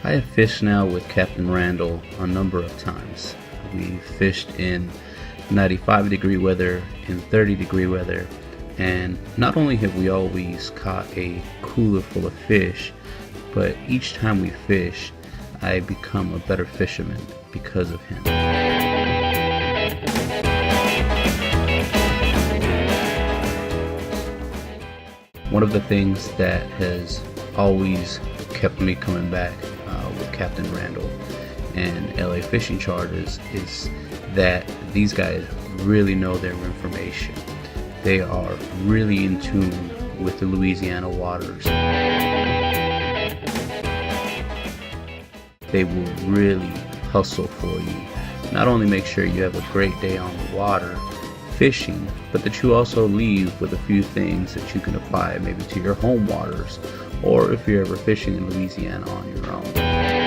I have fished now with Captain Randall a number of times. We've fished in 95-degree weather, in 30-degree weather, and not only have we always caught a cooler full of fish, but each time we fish, I become a better fisherman because of him. One of the things that has always kept me coming back with Captain Randall and LA Fishing Charters is that these guys really know their information. They are really in tune with the Louisiana waters. They will really hustle for you. Not only make sure you have a great day on the water fishing, but that you also leave with a few things that you can apply maybe to your home waters, or if you're ever fishing in Louisiana on your own.